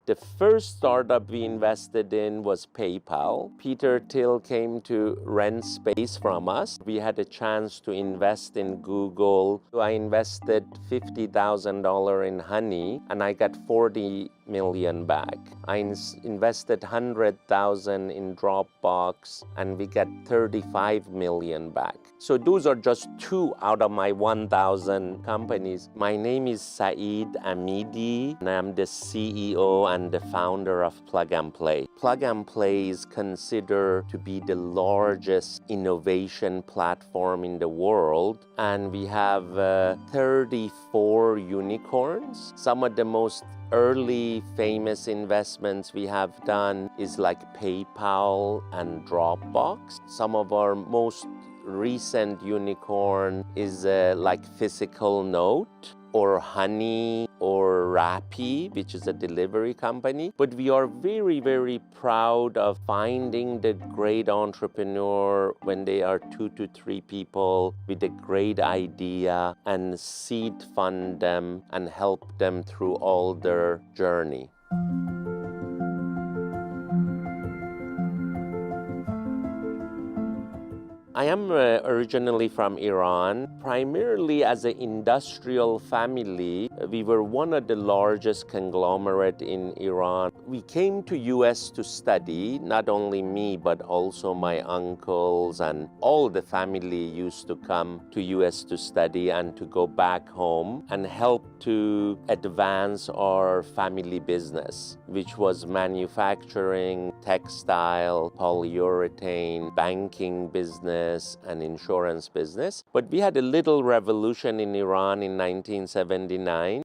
The first startup we invested in was PayPal. Peter Thiel came to rent space from us. We had a chance to invest in Google. I invested $50,000 in Honey and I got 40 million back. I invested 100,000 in Dropbox and we got 35 million back. So those are just 2 out of my 1,000 companies. My name is Saeed Amidi and I'm the CEO and the founder of Plug and Play. Plug and Play is considered to be the largest innovation platform in the world, and we have 34 unicorns. Some of the most early famous investments we have done is like PayPal and Dropbox. Some of our most recent unicorn is like Physical Note or Honey or Rappi, which is a delivery company. But we are very, very proud of finding the great entrepreneur when they are 2 to 3 people with a great idea and seed fund them and help them through all their journey. I am originally from Iran. Primarily as an industrial family, we were one of the largest conglomerate in Iran. We came to US to study, not only me, but also my uncles and all the family used to come to US to study and to go back home and help to advance our family business, which was manufacturing, textile, polyurethane, banking business, and insurance business. But we had a little revolution in Iran in 1979.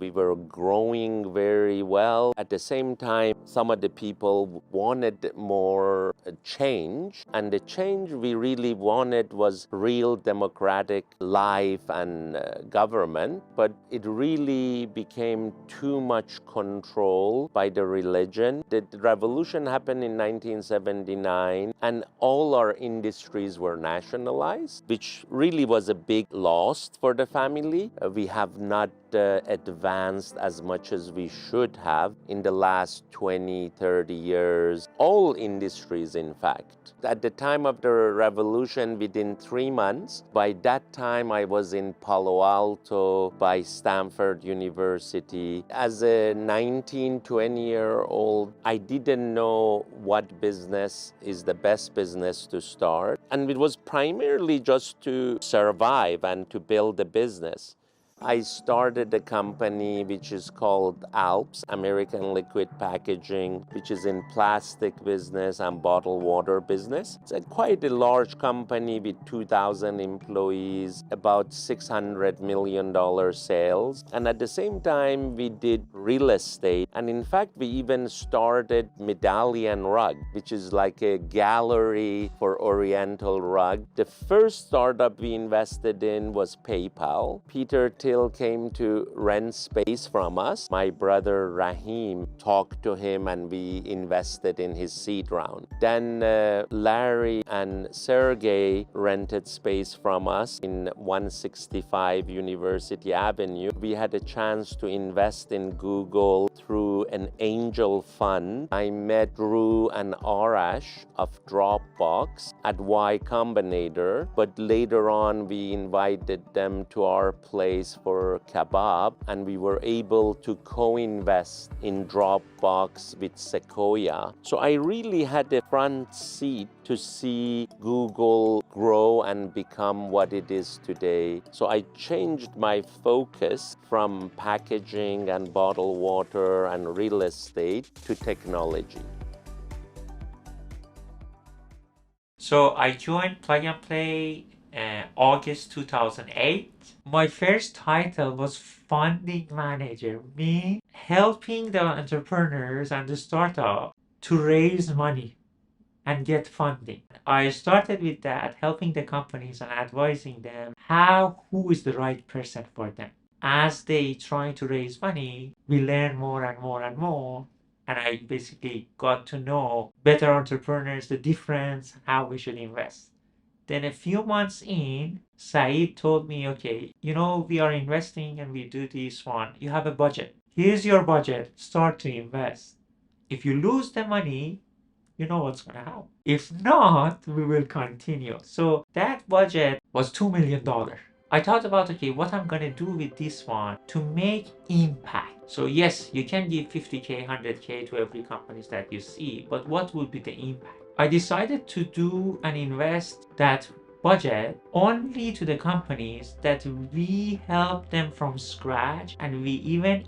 We were growing very well. At the same time, some of the people wanted more change. And the change we really wanted was real democratic life and government. But it really became too much control by the religion. The revolution happened in 1979, and all our industries were nationalized, which really was a big loss for the family. We have not advanced as much as we should have in the last 20, 30 years. All industries, in fact. At the time of the revolution, within 3 months, by that time I was in Palo Alto by Stanford University. As a 19, 20-year-old, I didn't know what business is the best business to start. And it was primarily just to survive and to build a business. I started a company which is called ALPS, American Liquid Packaging, which is in plastic business and bottled water business. It's quite a large company with 2,000 employees, about $600 million sales. And at the same time, we did real estate. And in fact, we even started Medallion Rug, which is like a gallery for Oriental rug. The first startup we invested in was PayPal. Peter Thiel came to rent space from us. My brother Rahim talked to him and we invested in his seed round. Then Larry and Sergey rented space from us in 165 University Avenue. We had a chance to invest in Google through an angel fund. I met Drew and Arash of Dropbox at Y Combinator, but later on we invited them to our place for kebab, and we were able to co-invest in Dropbox with Sequoia. So I really had a front seat to see Google grow and become what it is today. So I changed my focus from packaging and bottled water and real estate to technology. So I joined Plug and Play August 2008. My first title was funding manager, me helping the entrepreneurs and the startup to raise money and get funding. I started with that, helping the companies and advising them who is the right person for them. As they try to raise money, we learn more and more and more. And I basically got to know better entrepreneurs, the difference, how we should invest. Then a few months in, Saeed told me, okay, we are investing and we do this one. You have a budget. Here's your budget. Start to invest. If you lose the money, you know what's going to happen. If not, we will continue. So that budget was $2 million. I thought about, okay, what I'm going to do with this one to make impact. So yes, you can give 50K, 100K to every companies that you see, but what will be the impact? I decided to do and invest that budget only to the companies that we help them from scratch, and we even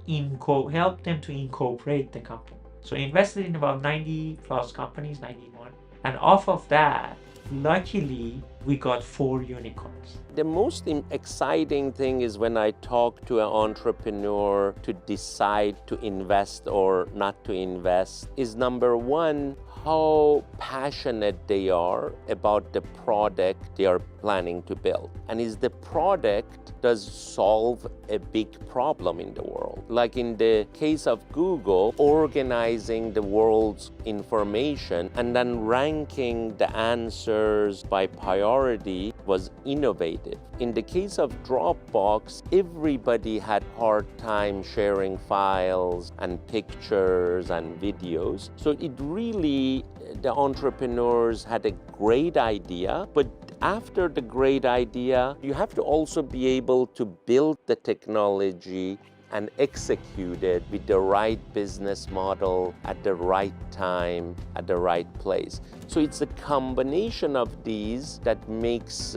help them to incorporate the company. So invested in about 90 plus companies, 91. And off of that, luckily, we got 4 unicorns. The most exciting thing is when I talk to an entrepreneur to decide to invest or not to invest is, number one, how passionate they are about the product they are planning to build. And is the product does solve a big problem in the world? Like in the case of Google, organizing the world's information and then ranking the answers by priority was innovative. In the case of Dropbox, everybody had hard time sharing files and pictures and videos. So it really, the entrepreneurs had a great idea, but after the great idea, you have to also be able to build the technology and execute it with the right business model at the right time, at the right place. So it's a combination of these that makes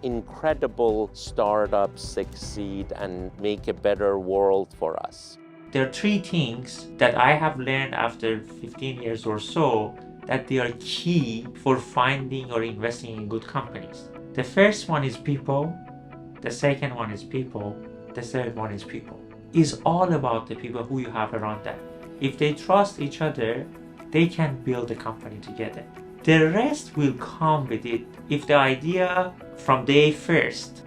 incredible startups succeed and make a better world for us. There are 3 things that I have learned after 15 years or so that they are key for finding or investing in good companies. The first one is people. The second one is people. The third one is people. It's all about the people who you have around them. If they trust each other, they can build a company together. The rest will come with it. If the idea from day first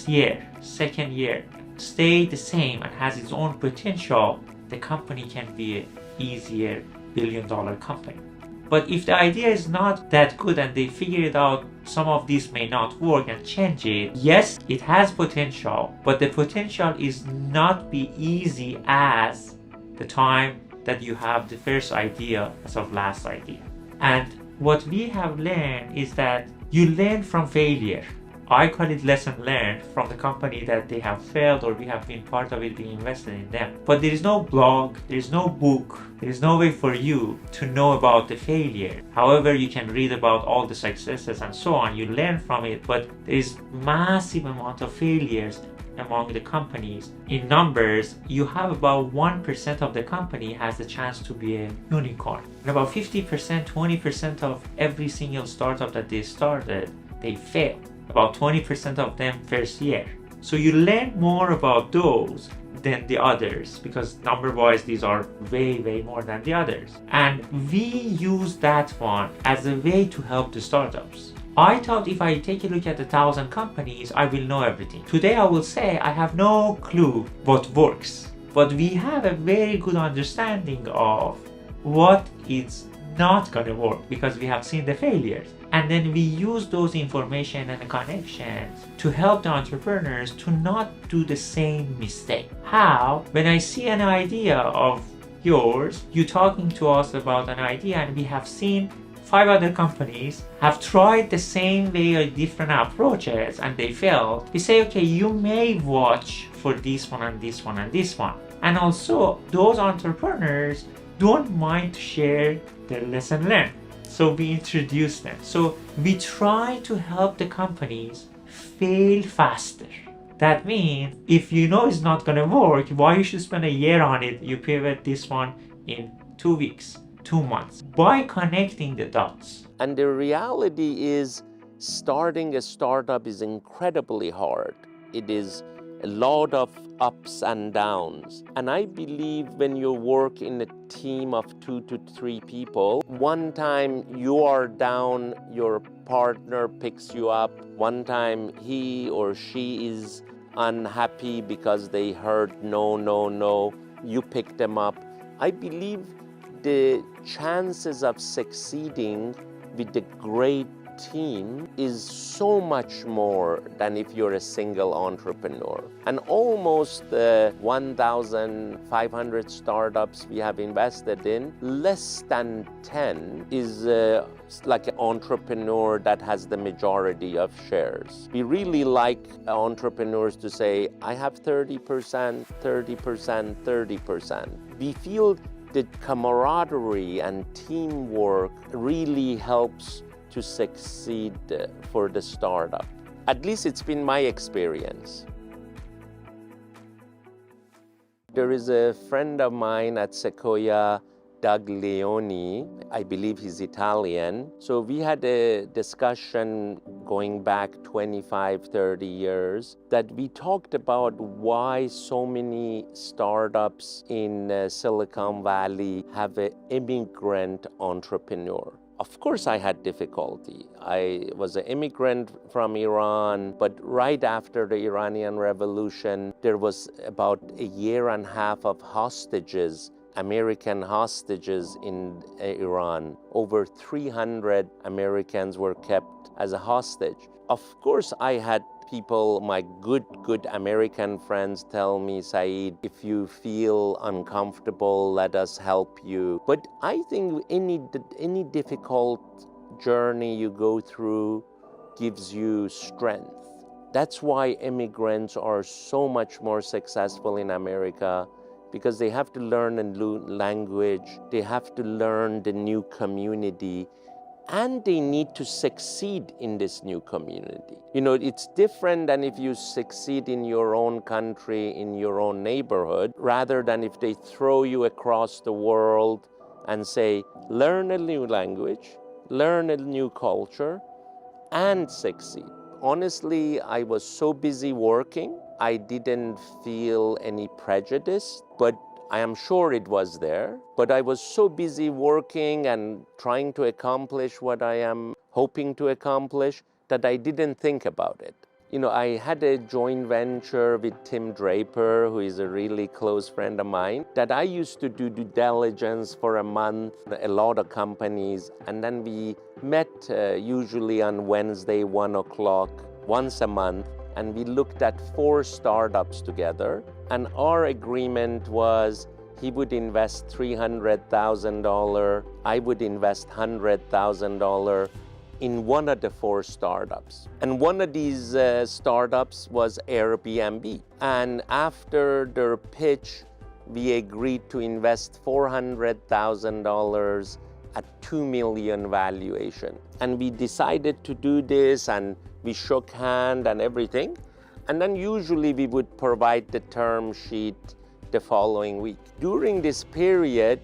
year, second year, stay the same and has its own potential, the company can be an easier billion-dollar company. But if the idea is not that good and they figure it out, some of these may not work and change it, yes, it has potential, but the potential is not be easy as the time that you have the first idea as of last idea. And what we have learned is that you learn from failure. I call it lesson learned from the company that they have failed or we have been part of it, being invested in them. But there is no blog, there is no book, there is no way for you to know about the failure. However, you can read about all the successes and so on, you learn from it, but there is massive amount of failures among the companies. In numbers, you have about 1% of the company has the chance to be a unicorn. And about 50%, 20% of every single startup that they started, they fail. About 20% of them first year. So you learn more about those than the others because number-wise these are way more than the others. And we use that one as a way to help the startups. I thought if I take a look at 1,000 companies, I will know everything. Today I will say I have no clue what works, but we have a very good understanding of what is not going to work because we have seen the failures. And then we use those information and connections to help the entrepreneurs to not do the same mistake. How? When I see an idea of yours, you talking to us about an idea and we have seen 5 other companies have tried the same way or different approaches and they failed. We say, okay, you may watch for this one and this one and this one. And also those entrepreneurs don't mind to share their lesson learned. So we introduce them. So we try to help the companies fail faster. That means if you know it's not going to work, why you should spend a year on it? You pivot this one in 2 weeks, 2 months by connecting the dots. And the reality is starting a startup is incredibly hard. It is a lot of ups and downs. And I believe when you work in a team of 2 to 3 people, one time you are down, your partner picks you up. One time he or she is unhappy because they heard no, you pick them up. I believe the chances of succeeding with the great team is so much more than if you're a single entrepreneur. And almost 1,500 startups we have invested in, less than 10 is like an entrepreneur that has the majority of shares. We really like entrepreneurs to say, I have 30%, 30%, 30%. We feel that camaraderie and teamwork really helps to succeed for the startup. At least it's been my experience. There is a friend of mine at Sequoia, Doug Leone. I believe he's Italian. So we had a discussion going back 25, 30 years that we talked about why so many startups in Silicon Valley have an immigrant entrepreneur. Of course, I had difficulty. I was an immigrant from Iran, but right after the Iranian Revolution, there was about a year and a half of hostages, American hostages in Iran. Over 300 Americans were kept as a hostage. Of course, I had people, my good American friends tell me, Saeed, if you feel uncomfortable, let us help you. But I think any difficult journey you go through gives you strength. That's why immigrants are so much more successful in America, because they have to learn a new language, they have to learn the new community, and they need to succeed in this new community. You know, it's different than if you succeed in your own country, in your own neighborhood, rather than if they throw you across the world and say, learn a new language, learn a new culture, and succeed. Honestly, I was so busy working, I didn't feel any prejudice, but I am sure it was there, but I was so busy working and trying to accomplish what I am hoping to accomplish that I didn't think about it. You know, I had a joint venture with Tim Draper, who is a really close friend of mine, that I used to do due diligence for a month, a lot of companies, and then we met usually on Wednesday, 1 o'clock, once a month, and we looked at 4 startups together. And our agreement was he would invest $300,000, I would invest $100,000 in one of the 4 startups. And one of these startups was Airbnb. And after their pitch, we agreed to invest $400,000 at $2 million valuation. And we decided to do this, and we shook hands and everything. And then usually we would provide the term sheet the following week. During this period,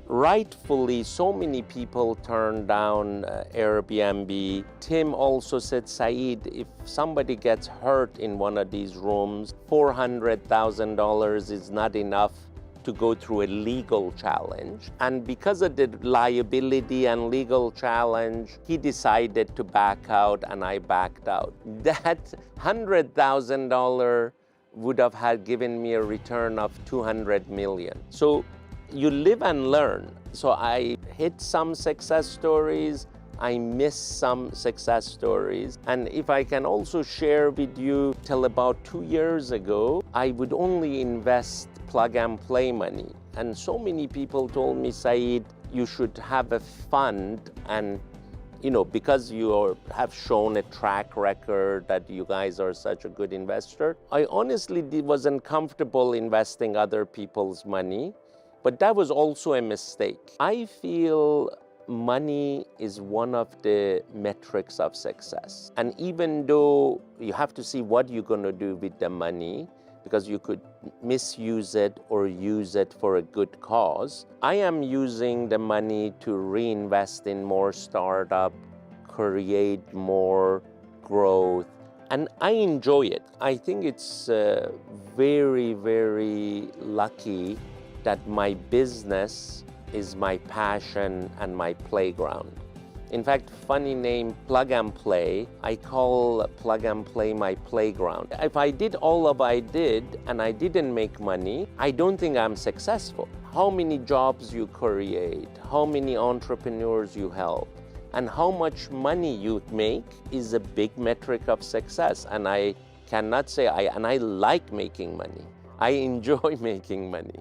rightfully, so many people turned down Airbnb. Tim also said, Saeed, if somebody gets hurt in one of these rooms, $400,000 is not enough to go through a legal challenge. And because of the liability and legal challenge, he decided to back out, and I backed out. That $100,000 would have had given me a return of $200 million. So you live and learn. So I hit some success stories, I missed some success stories. And if I can also share with you, till about 2 years ago, I would only invest plug and play money. And so many people told me, Saeed, you should have a fund, and you know, because you have shown a track record that you guys are such a good investor. I honestly wasn't comfortable investing other people's money, but that was also a mistake. I feel money is one of the metrics of success. And even though you have to see what you're going to do with the money, because you could misuse it or use it for a good cause, I am using the money to reinvest in more startup, create more growth, and I enjoy it. I think it's very, very lucky that my business is my passion and my playground. In fact, funny name, Plug and Play. I call Plug and Play my playground. If I did all of I did and I didn't make money, I don't think I'm successful. How many jobs you create, how many entrepreneurs you help, And how much money you make is a big metric of success. And I cannot say, and I like making money. I enjoy making money.